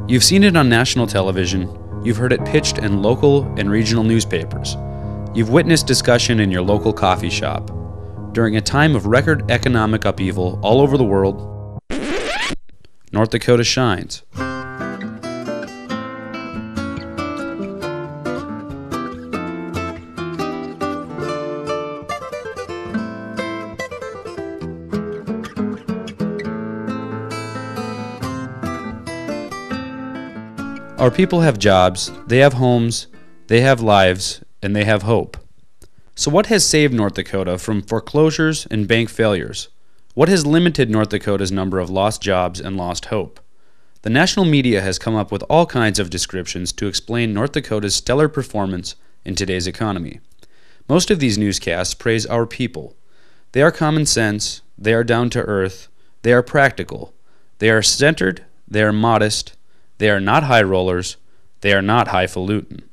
You've seen it on national television, you've heard it pitched in local and regional newspapers. You've witnessed discussion in your local coffee shop. During a time of record economic upheaval all over the world, North Dakota shines. Our people have jobs, they have homes, they have lives, and they have hope. So what has saved North Dakota from foreclosures and bank failures? What has limited North Dakota's number of lost jobs and lost hope? The national media has come up with all kinds of descriptions to explain North Dakota's stellar performance in today's economy. Most of these newscasts praise our people. They are common sense, they are down to earth, they are practical, they are centered, they are modest, they are not high rollers, they are not highfalutin.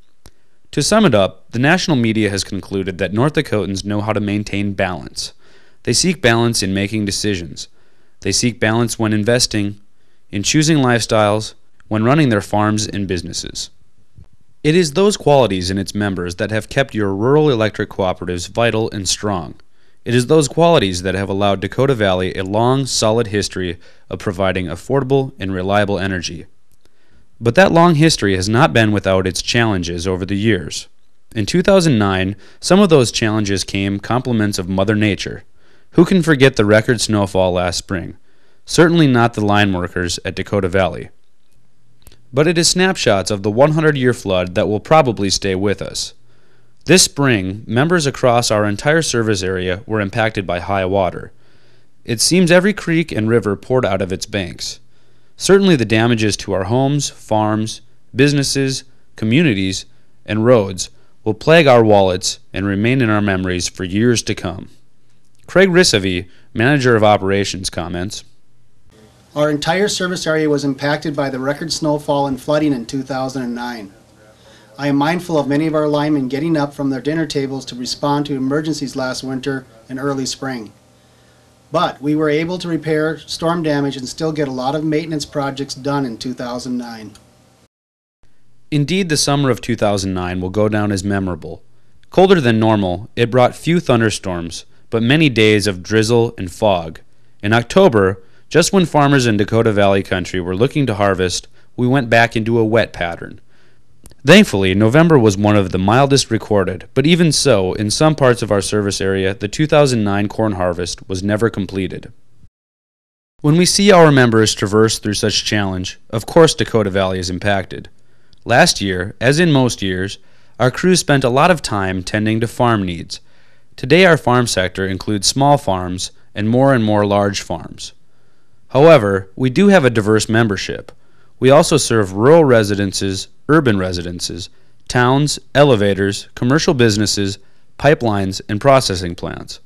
To sum it up, the national media has concluded that North Dakotans know how to maintain balance. They seek balance in making decisions. They seek balance when investing, in choosing lifestyles, when running their farms and businesses. It is those qualities in its members that have kept your rural electric cooperatives vital and strong. It is those qualities that have allowed Dakota Valley a long, solid history of providing affordable and reliable energy. But that long history has not been without its challenges over the years. In 2009, some of those challenges came compliments of Mother Nature. Who can forget the record snowfall last spring? Certainly not the line workers at Dakota Valley. But it is snapshots of the 100-year flood that will probably stay with us. This spring, members across our entire service area were impacted by high water. It seems every creek and river poured out of its banks. Certainly the damages to our homes, farms, businesses, communities, and roads will plague our wallets and remain in our memories for years to come. Craig Rissavi, manager of operations, comments, "Our entire service area was impacted by the record snowfall and flooding in 2009. I am mindful of many of our linemen getting up from their dinner tables to respond to emergencies last winter and early spring. But we were able to repair storm damage and still get a lot of maintenance projects done in 2009. Indeed, the summer of 2009 will go down as memorable. Colder than normal, it brought few thunderstorms, but many days of drizzle and fog. In October, just when farmers in Dakota Valley country were looking to harvest, we went back into a wet pattern. Thankfully, November was one of the mildest recorded, but even so, in some parts of our service area, the 2009 corn harvest was never completed. When we see our members traverse through such challenge, of course Dakota Valley is impacted. Last year, as in most years, our crews spent a lot of time tending to farm needs. Today our farm sector includes small farms and more large farms. However, we do have a diverse membership. We also serve rural residences, urban residences, towns, elevators, commercial businesses, pipelines, and processing plants.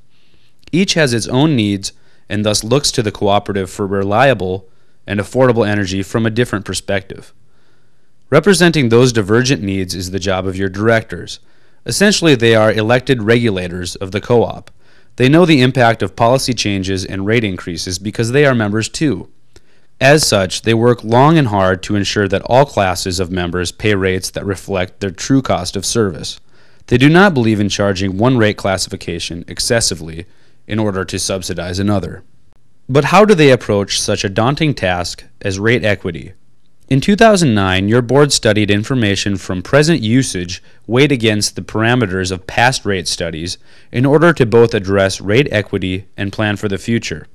Each has its own needs and thus looks to the cooperative for reliable and affordable energy from a different perspective. Representing those divergent needs is the job of your directors. Essentially, they are elected regulators of the co-op. They know the impact of policy changes and rate increases because they are members too. As such, they work long and hard to ensure that all classes of members pay rates that reflect their true cost of service. They do not believe in charging one rate classification excessively in order to subsidize another. But how do they approach such a daunting task as rate equity? In 2009, your board studied information from present usage weighed against the parameters of past rate studies in order to both address rate equity and plan for the future.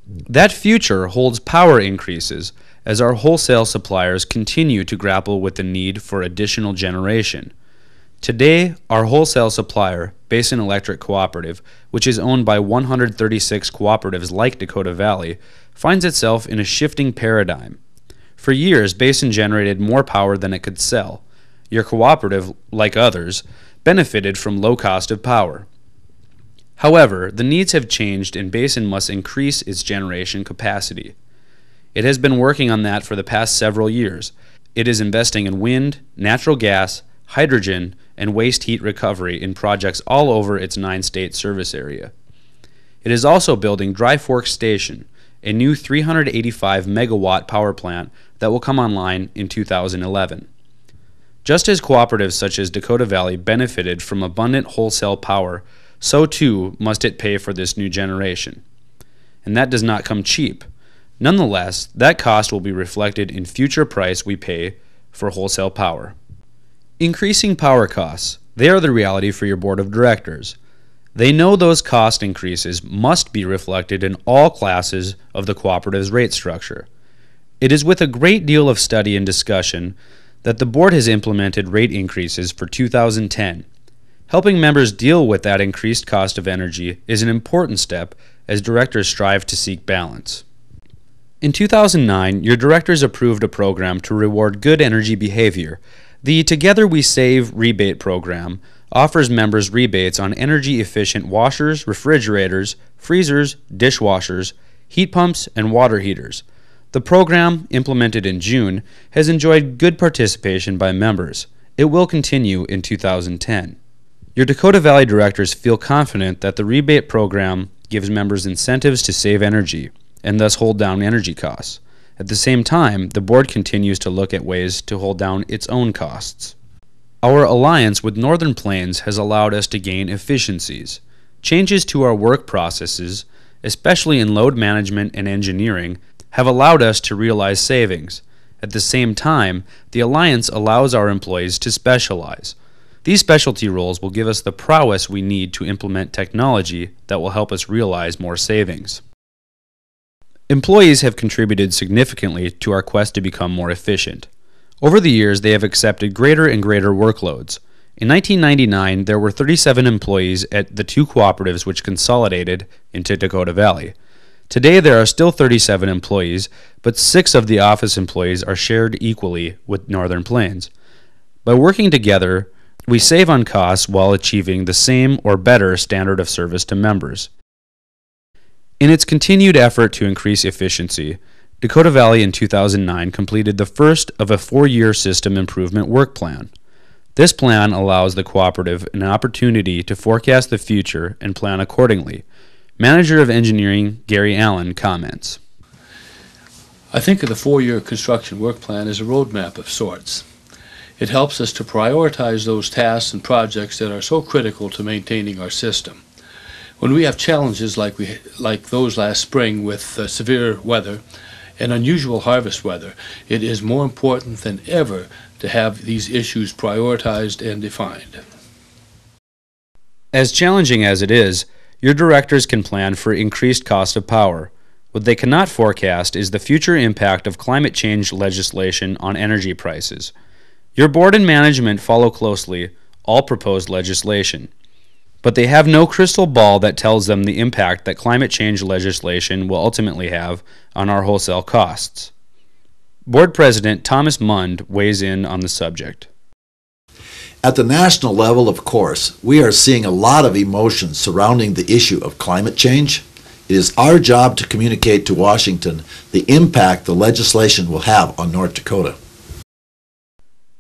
That future holds power increases as our wholesale suppliers continue to grapple with the need for additional generation. Today, our wholesale supplier, Basin Electric Cooperative, which is owned by 136 cooperatives like Dakota Valley, finds itself in a shifting paradigm. For years, Basin generated more power than it could sell. Your cooperative, like others, benefited from low cost of power. However, the needs have changed and Basin must increase its generation capacity. It has been working on that for the past several years. It is investing in wind, natural gas, hydrogen, and waste heat recovery in projects all over its 9-state service area. It is also building Dry Fork Station, a new 385 megawatt power plant that will come online in 2011. Just as cooperatives such as Dakota Valley benefited from abundant wholesale power, so too must it pay for this new generation. And that does not come cheap. Nonetheless, that cost will be reflected in future price we pay for wholesale power. Increasing power costs, they are the reality for your board of directors. They know those cost increases must be reflected in all classes of the cooperative's rate structure. It is with a great deal of study and discussion that the board has implemented rate increases for 2010. Helping members deal with that increased cost of energy is an important step as directors strive to seek balance. In 2009, your directors approved a program to reward good energy behavior. The Together We Save rebate program offers members rebates on energy-efficient washers, refrigerators, freezers, dishwashers, heat pumps, and water heaters. The program, implemented in June, has enjoyed good participation by members. It will continue in 2010. Your Dakota Valley directors feel confident that the rebate program gives members incentives to save energy and thus hold down energy costs. At the same time, the board continues to look at ways to hold down its own costs. Our alliance with Northern Plains has allowed us to gain efficiencies. Changes to our work processes, especially in load management and engineering, have allowed us to realize savings. At the same time, the alliance allows our employees to specialize. These specialty roles will give us the prowess we need to implement technology that will help us realize more savings. Employees have contributed significantly to our quest to become more efficient. Over the years, they have accepted greater and greater workloads. In 1999, there were 37 employees at the two cooperatives which consolidated into Dakota Valley. Today, there are still 37 employees, but 6 of the office employees are shared equally with Northern Plains. By working together, we save on costs while achieving the same or better standard of service to members. In its continued effort to increase efficiency, Dakota Valley in 2009 completed the first of a 4-year system improvement work plan. This plan allows the cooperative an opportunity to forecast the future and plan accordingly. Manager of Engineering Gary Allen comments. I think of the 4-year construction work plan as a roadmap of sorts. It helps us to prioritize those tasks and projects that are so critical to maintaining our system. When we have challenges like those last spring with severe weather and unusual harvest weather, it is more important than ever to have these issues prioritized and defined. As challenging as it is, your directors can plan for increased cost of power. What they cannot forecast is the future impact of climate change legislation on energy prices. Your board and management follow closely all proposed legislation, but they have no crystal ball that tells them the impact that climate change legislation will ultimately have on our wholesale costs. Board President Thomas Mund weighs in on the subject. At the national level, of course, we are seeing a lot of emotion surrounding the issue of climate change. It is our job to communicate to Washington the impact the legislation will have on North Dakota.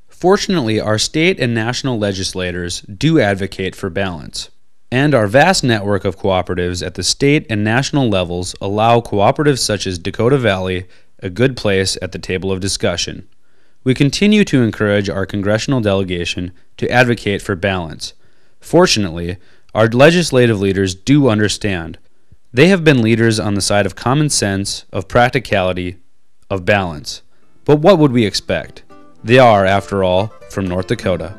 Fortunately, our state and national legislators do advocate for balance, and our vast network of cooperatives at the state and national levels allow cooperatives such as Dakota Valley a good place at the table of discussion. We continue to encourage our congressional delegation to advocate for balance. Fortunately, our legislative leaders do understand. They have been leaders on the side of common sense, of practicality, of balance. But what would we expect? They are, after all, from North Dakota.